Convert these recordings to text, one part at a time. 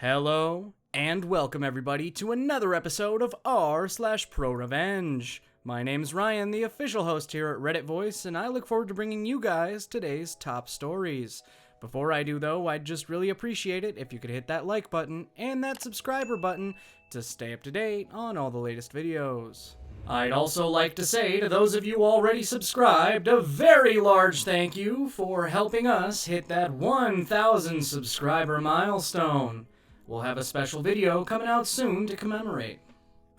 Hello, and welcome everybody to another episode of r/ProRevenge. My name's Ryan, the official host here at Reddit Voice, and I look forward to bringing you guys today's top stories. Before I do though, I'd just really appreciate it if you could hit that like button and that subscriber button to stay up to date on all the latest videos. I'd also like to say to those of you already subscribed, a very large thank you for helping us hit that 1,000 subscriber milestone. We'll have a special video coming out soon to commemorate.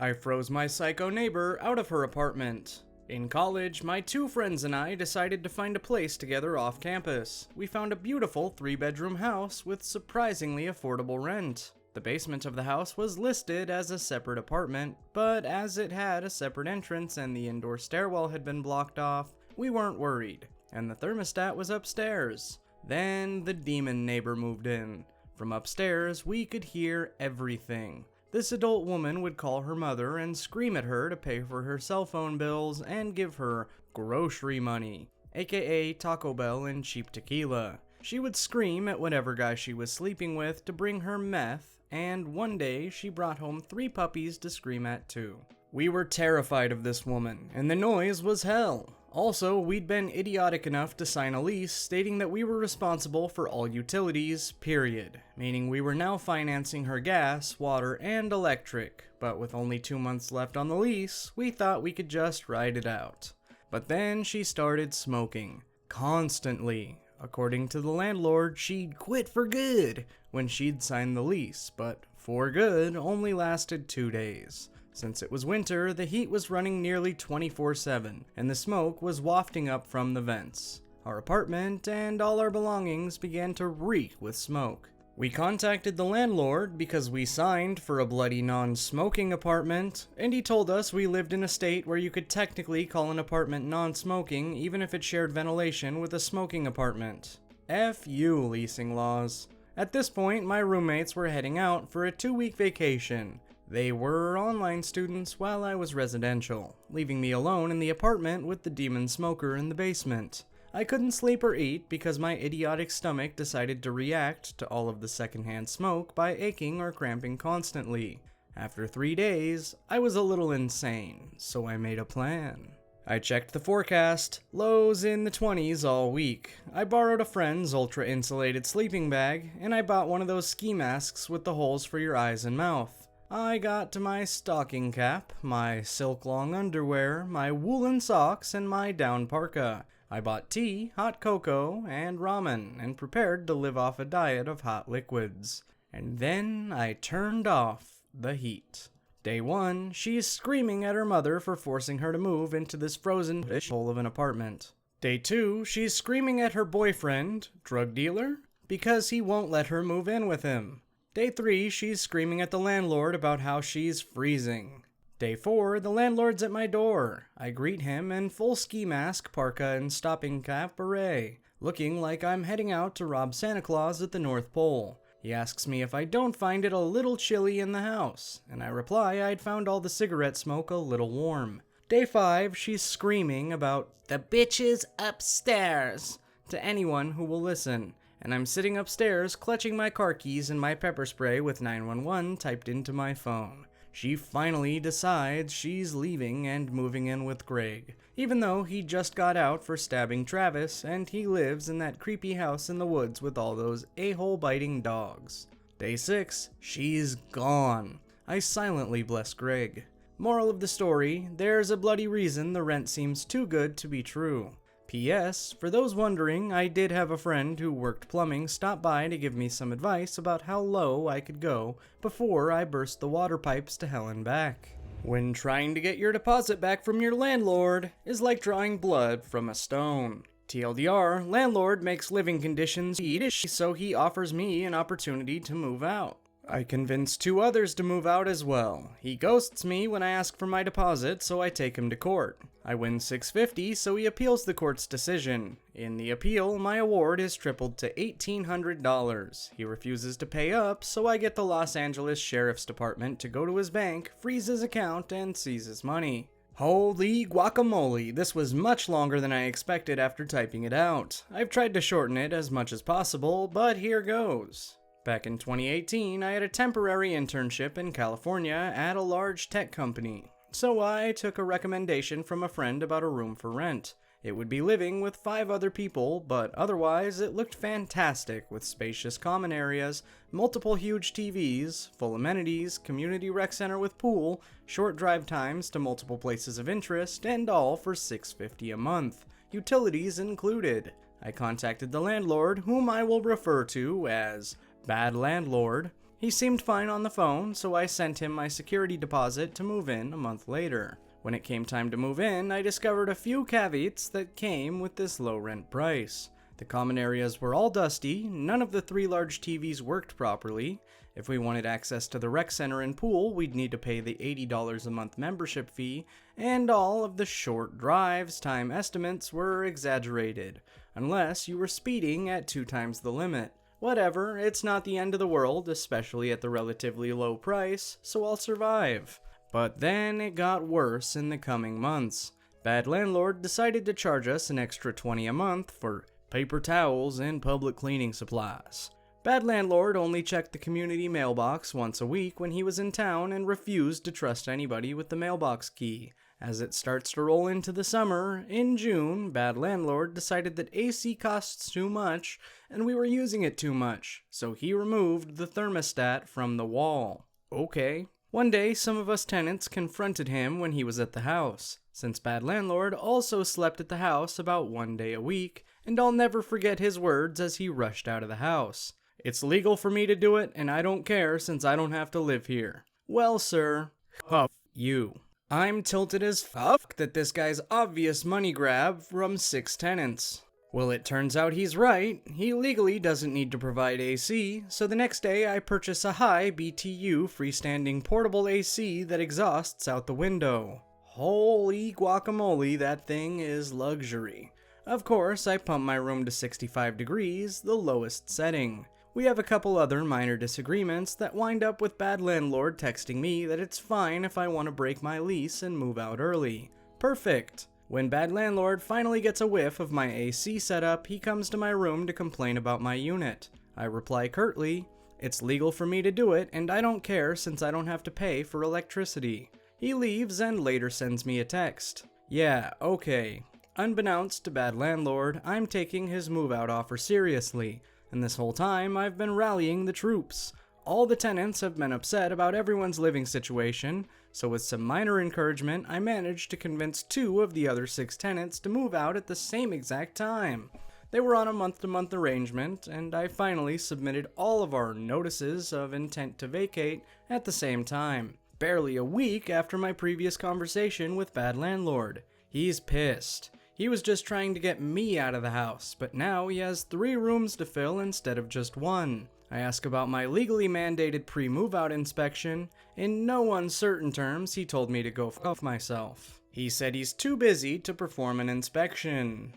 I froze my psycho neighbor out of her apartment. In college, my two friends and I decided to find a place together off campus. We found a beautiful 3-bedroom house with surprisingly affordable rent. The basement of the house was listed as a separate apartment, but as it had a separate entrance and the indoor stairwell had been blocked off, we weren't worried, and the thermostat was upstairs. Then the demon neighbor moved in. From upstairs, we could hear everything. This adult woman would call her mother and scream at her to pay for her cell phone bills and give her grocery money, aka Taco Bell and cheap tequila. She would scream at whatever guy she was sleeping with to bring her meth, and one day she brought home 3 puppies to scream at too. We were terrified of this woman, and the noise was hell. Also, we'd been idiotic enough to sign a lease stating that we were responsible for all utilities, period. Meaning we were now financing her gas, water, and electric. But with only 2 months left on the lease, we thought we could just ride it out. But then she started smoking. Constantly. According to the landlord, she'd quit for good when she'd signed the lease, but for good only lasted 2 days. Since it was winter, the heat was running nearly 24/7, and the smoke was wafting up from the vents. Our apartment and all our belongings began to reek with smoke. We contacted the landlord because we signed for a bloody non-smoking apartment, and he told us we lived in a state where you could technically call an apartment non-smoking even if it shared ventilation with a smoking apartment. F you, leasing laws. At this point, my roommates were heading out for a 2-week vacation. They were online students while I was residential, leaving me alone in the apartment with the demon smoker in the basement. I couldn't sleep or eat because my idiotic stomach decided to react to all of the secondhand smoke by aching or cramping constantly. After 3 days, I was a little insane, so I made a plan. I checked the forecast, lows in the 20s all week. I borrowed a friend's ultra-insulated sleeping bag, and I bought one of those ski masks with the holes for your eyes and mouth. I got to my stocking cap, my silk-long underwear, my woolen socks, and my down parka. I bought tea, hot cocoa, and ramen, and prepared to live off a diet of hot liquids. And then I turned off the heat. Day 1, she's screaming at her mother for forcing her to move into this frozen hole of an apartment. Day 2, she's screaming at her boyfriend, drug dealer, because he won't let her move in with him. Day 3, she's screaming at the landlord about how she's freezing. Day 4, the landlord's at my door. I greet him in full ski mask, parka, and stopping cap beret, looking like I'm heading out to rob Santa Claus at the North Pole. He asks me if I don't find it a little chilly in the house, and I reply I'd found all the cigarette smoke a little warm. Day 5, she's screaming about the bitches upstairs to anyone who will listen. And I'm sitting upstairs clutching my car keys and my pepper spray with 911 typed into my phone. She finally decides she's leaving and moving in with Greg, even though he just got out for stabbing Travis and he lives in that creepy house in the woods with all those a-hole biting dogs. Day 6, she's gone. I silently bless Greg. Moral of the story, there's a bloody reason the rent seems too good to be true. P.S. For those wondering, I did have a friend who worked plumbing stop by to give me some advice about how low I could go before I burst the water pipes to hell and back. When trying to get your deposit back from your landlord is like drawing blood from a stone. TLDR, landlord makes living conditions eatish, so he offers me an opportunity to move out. I convinced 2 others to move out as well. He ghosts me when I ask for my deposit, so I take him to court. I win $650, so he appeals the court's decision. In the appeal, my award is tripled to $1,800. He refuses to pay up, so I get the Los Angeles Sheriff's Department to go to his bank, freeze his account, and seize his money. Holy guacamole, this was much longer than I expected after typing it out. I've tried to shorten it as much as possible, but here goes. Back in 2018, I had a temporary internship in California at a large tech company, so I took a recommendation from a friend about a room for rent. It would be living with 5 other people, but otherwise it looked fantastic with spacious common areas, multiple huge TVs, full amenities, community rec center with pool, short drive times to multiple places of interest, and all for $650 a month, utilities included. I contacted the landlord, whom I will refer to as Bad Landlord. He seemed fine on the phone, so I sent him my security deposit to move in a month later. When it came time to move in, I discovered a few caveats that came with this low rent price. The common areas were all dusty, none of the 3 large TVs worked properly. If we wanted access to the rec center and pool, we'd need to pay the $80 a month membership fee, and all of the short drives time estimates were exaggerated, unless you were speeding at 2 times the limit. Whatever, it's not the end of the world, especially at the relatively low price, so I'll survive. But then it got worse in the coming months. Bad Landlord decided to charge us an extra $20 a month for paper towels and public cleaning supplies. Bad Landlord only checked the community mailbox once a week when he was in town and refused to trust anybody with the mailbox key. As it starts to roll into the summer, in June, Bad Landlord decided that AC costs too much and we were using it too much, so he removed the thermostat from the wall. Okay. One day, some of us tenants confronted him when he was at the house, since Bad Landlord also slept at the house about 1 day a week, and I'll never forget his words as he rushed out of the house. "It's legal for me to do it, and I don't care since I don't have to live here." Well, sir, huff you. I'm tilted as fuck that this guy's obvious money grab from 6 tenants. Well, it turns out he's right. He legally doesn't need to provide AC, so the next day I purchase a high BTU freestanding portable AC that exhausts out the window. Holy guacamole, that thing is luxury. Of course, I pump my room to 65 degrees, the lowest setting. We have a couple other minor disagreements that wind up with Bad Landlord texting me that it's fine if I want to break my lease and move out early. Perfect. When Bad Landlord finally gets a whiff of my AC setup, he comes to my room to complain about my unit. I reply curtly, "It's legal for me to do it, and I don't care since I don't have to pay for electricity." He leaves and later sends me a text. Yeah, okay. Unbeknownst to Bad Landlord, I'm taking his move-out offer seriously, and this whole time I've been rallying the troops. All the tenants have been upset about everyone's living situation, so with some minor encouragement, I managed to convince 2 of the other 6 tenants to move out at the same exact time. They were on a month-to-month arrangement, and I finally submitted all of our notices of intent to vacate at the same time, barely a week after my previous conversation with Bad Landlord. He's pissed. He was just trying to get me out of the house, but now he has 3 rooms to fill instead of just 1. I ask about my legally mandated pre-move-out inspection. In no uncertain terms, he told me to go fuck myself. He said he's too busy to perform an inspection.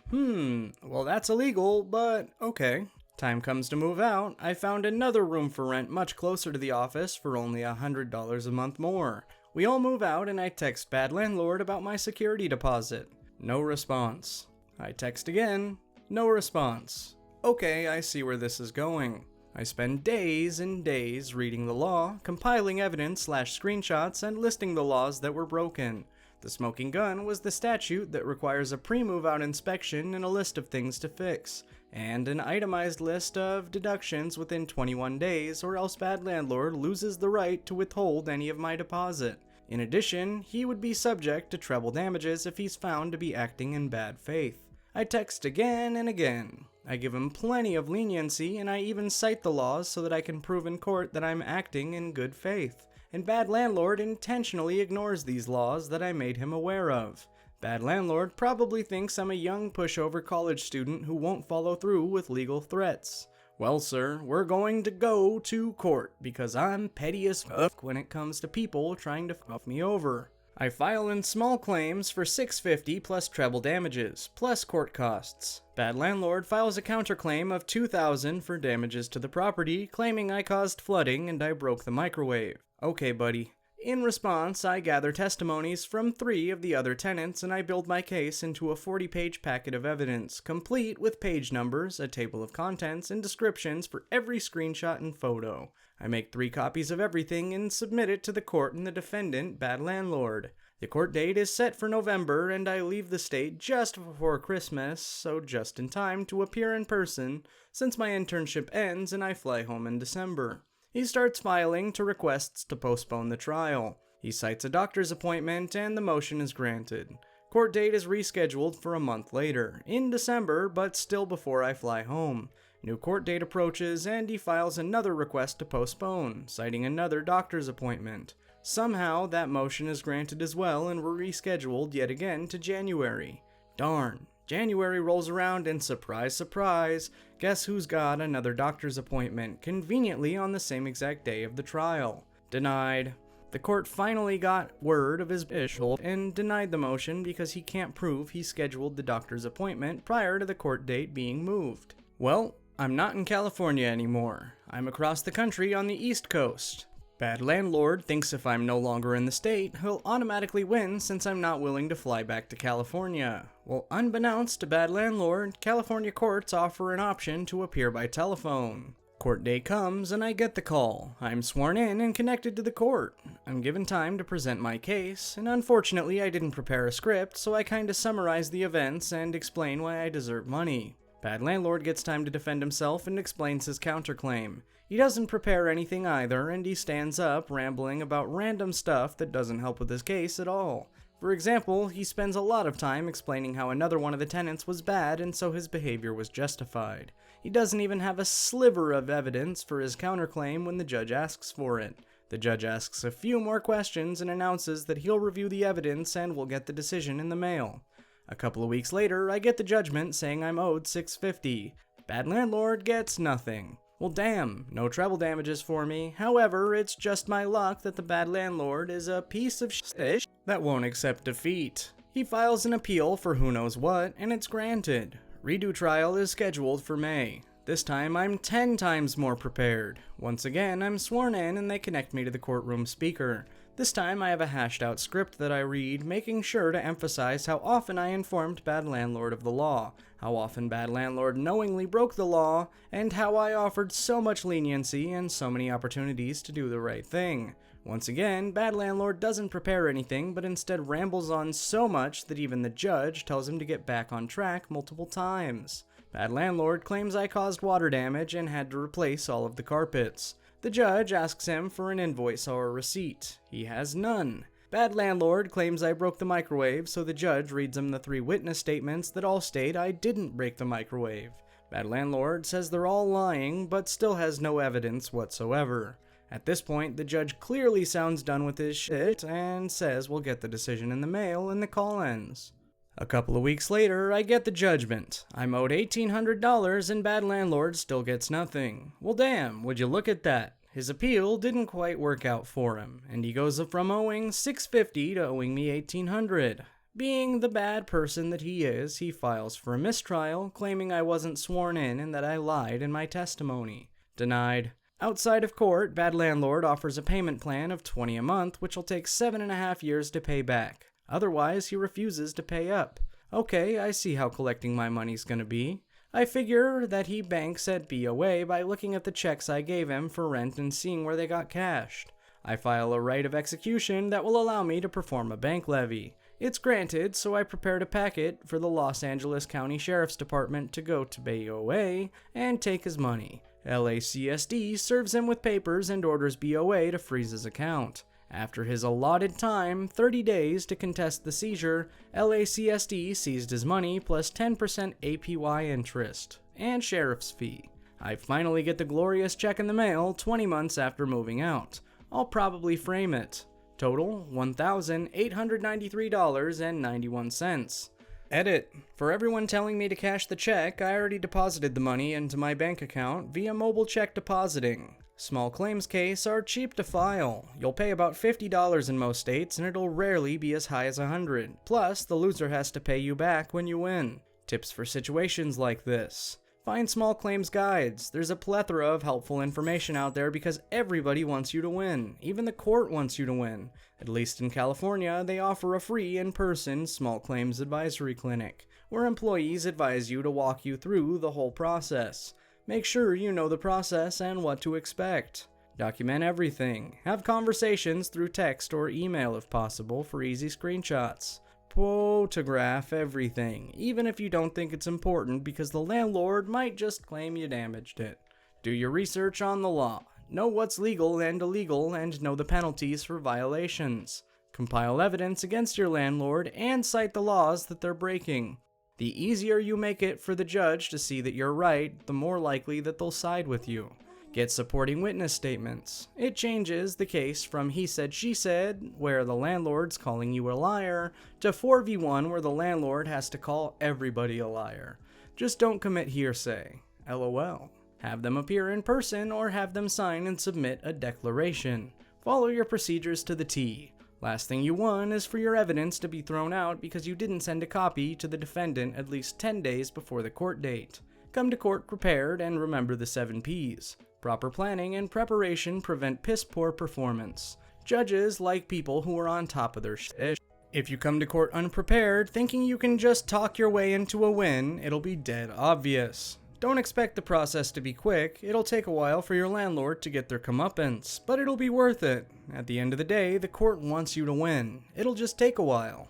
Well that's illegal, but okay. Time comes to move out. I found another room for rent much closer to the office for only $100 a month more. We all move out and I text Bad Landlord about my security deposit. No response. I text again. No response. Okay, I see where this is going. I spend days and days reading the law, compiling evidence/screenshots, and listing the laws that were broken. The smoking gun was the statute that requires a pre-move-out inspection and a list of things to fix, and an itemized list of deductions within 21 days, or else Bad Landlord loses the right to withhold any of my deposit. In addition, he would be subject to treble damages if he's found to be acting in bad faith. I text again and again. I give him plenty of leniency, and I even cite the laws so that I can prove in court that I'm acting in good faith. And Bad Landlord intentionally ignores these laws that I made him aware of. Bad Landlord probably thinks I'm a young pushover college student who won't follow through with legal threats. Well, sir, we're going to go to court because I'm petty as fuck when it comes to people trying to fuck me over. I file in small claims for $650 plus treble damages, plus court costs. Bad Landlord files a counterclaim of $2,000 for damages to the property, claiming I caused flooding and I broke the microwave. Okay, buddy. In response, I gather testimonies from 3 of the other tenants and I build my case into a 40-page packet of evidence, complete with page numbers, a table of contents, and descriptions for every screenshot and photo. I make 3 copies of everything and submit it to the court and the defendant, Bad Landlord. The court date is set for November and I leave the state just before Christmas, so just in time to appear in person since my internship ends and I fly home in December. He starts filing to requests to postpone the trial. He cites a doctor's appointment and the motion is granted. Court date is rescheduled for a month later, in December, but still before I fly home. New court date approaches and he files another request to postpone, citing another doctor's appointment. Somehow, that motion is granted as well and we're rescheduled yet again to January. Darn. January rolls around and surprise, surprise, guess who's got another doctor's appointment, conveniently on the same exact day of the trial? Denied. The court finally got word of his issue and denied the motion because he can't prove he scheduled the doctor's appointment prior to the court date being moved. Well, I'm not in California anymore. I'm across the country on the East Coast. Bad Landlord thinks if I'm no longer in the state, he'll automatically win since I'm not willing to fly back to California. Well, unbeknownst to Bad Landlord, California courts offer an option to appear by telephone. Court day comes and I get the call. I'm sworn in and connected to the court. I'm given time to present my case, and unfortunately I didn't prepare a script, so I kinda summarize the events and explain why I deserve money. Bad Landlord gets time to defend himself and explains his counterclaim. He doesn't prepare anything either, and he stands up, rambling about random stuff that doesn't help with his case at all. For example, he spends a lot of time explaining how another one of the tenants was bad and so his behavior was justified. He doesn't even have a sliver of evidence for his counterclaim when the judge asks for it. The judge asks a few more questions and announces that he'll review the evidence and will get the decision in the mail. A couple of weeks later, I get the judgment saying I'm owed $650. Bad Landlord gets nothing. Well damn, no treble damages for me. However, it's just my luck that the Bad Landlord is a piece of shit that won't accept defeat. He files an appeal for who knows what, and it's granted. Redo trial is scheduled for May. This time I'm 10 times more prepared. Once again, I'm sworn in and they connect me to the courtroom speaker. This time I have a hashed out script that I read, making sure to emphasize how often I informed Bad Landlord of the law, how often Bad Landlord knowingly broke the law, and how I offered so much leniency and so many opportunities to do the right thing. Once again, Bad Landlord doesn't prepare anything, but instead rambles on so much that even the judge tells him to get back on track multiple times. Bad Landlord claims I caused water damage and had to replace all of the carpets. The judge asks him for an invoice or a receipt. He has none. Bad Landlord claims I broke the microwave, so the judge reads him the 3 witness statements that all state I didn't break the microwave. Bad Landlord says they're all lying, but still has no evidence whatsoever. At this point, the judge clearly sounds done with his shit and says we'll get the decision in the mail and the call ends. A couple of weeks later, I get the judgment. I'm owed $1,800 and Bad Landlord still gets nothing. Well damn, would you look at that? His appeal didn't quite work out for him, and he goes from owing $650 to owing me $1,800. Being the bad person that he is, he files for a mistrial, claiming I wasn't sworn in and that I lied in my testimony. Denied. Outside of court, Bad Landlord offers a payment plan of $20 a month, which will take 7.5 years to pay back. Otherwise, he refuses to pay up. Okay, I see how collecting my money's gonna be. I figure that he banks at BOA by looking at the checks I gave him for rent and seeing where they got cashed. I file a right of execution that will allow me to perform a bank levy. It's granted, so I prepared a packet for the Los Angeles County Sheriff's Department to go to BOA and take his money. LACSD serves him with papers and orders BOA to freeze his account. After his allotted time, 30 days to contest the seizure, LACSD seized his money plus 10% APY interest and sheriff's fee. I finally get the glorious check in the mail 20 months after moving out. I'll probably frame it. Total $1,893.91. Edit. For everyone telling me to cash the check, I already deposited the money into my bank account via mobile check depositing. Small claims case are cheap to file. You'll pay about $50 in most states and it'll rarely be as high as $100. Plus, the loser has to pay you back when you win. Tips for situations like this. Find small claims guides. There's a plethora of helpful information out there because everybody wants you to win. Even the court wants you to win. At least in California, they offer a free in-person small claims advisory clinic, where employees advise you to walk you through the whole process. Make sure you know the process and what to expect. Document everything. Have conversations through text or email if possible for easy screenshots. Photograph everything, even if you don't think it's important because the landlord might just claim you damaged it. Do your research on the law. Know what's legal and illegal and know the penalties for violations. Compile evidence against your landlord and cite the laws that they're breaking. The easier you make it for the judge to see that you're right, the more likely that they'll side with you. Get supporting witness statements. It changes the case from he said, she said, where the landlord's calling you a liar, to 4v1 where the landlord has to call everybody a liar. Just don't commit hearsay. LOL. Have them appear in person or have them sign and submit a declaration. Follow your procedures to the T. Last thing you want is for your evidence to be thrown out because you didn't send a copy to the defendant at least 10 days before the court date. Come to court prepared and remember the 7 Ps. Proper planning and preparation prevent piss-poor performance. Judges like people who are on top of their shit. If you come to court unprepared, thinking you can just talk your way into a win, it'll be dead obvious. Don't expect the process to be quick. It'll take a while for your landlord to get their comeuppance, but it'll be worth it. At the end of the day, the court wants you to win. It'll just take a while.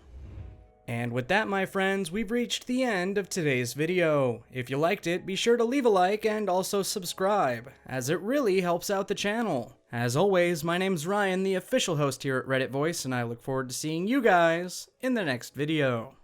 And with that, my friends, we've reached the end of today's video. If you liked it, be sure to leave a like and also subscribe, as it really helps out the channel. As always, my name's Ryan, the official host here at Reddit Voice, and I look forward to seeing you guys in the next video.